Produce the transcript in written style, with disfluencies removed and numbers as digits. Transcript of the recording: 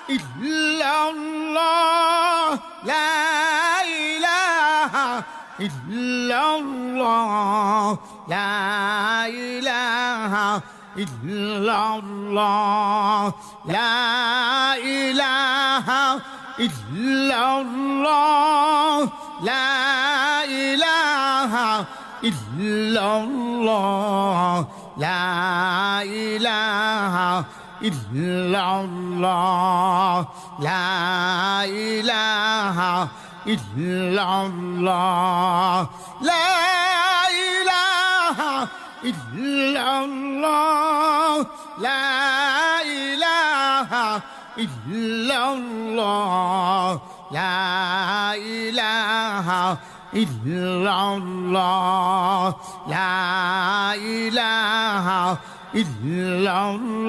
ইল্লাল্লাহ লা ইলাহা ইল্লাল্লাহ লা ইলাহা ইল্লাল্লাহ লা ইলাহা ইল্লাল্লাহ লা ইলাহা ইল্লাল্লাহ লা ইলাহা ইল্লাল্লাহ লা ইলাহা ইল্লাল্লাহ লা ইলাহা ইল্লাল্লাহ লা ইলাহা ইল্লাল্লাহ লা ইলাহা ইল্লাল্লাহ লা ইলাহা ইল্লাল্লাহ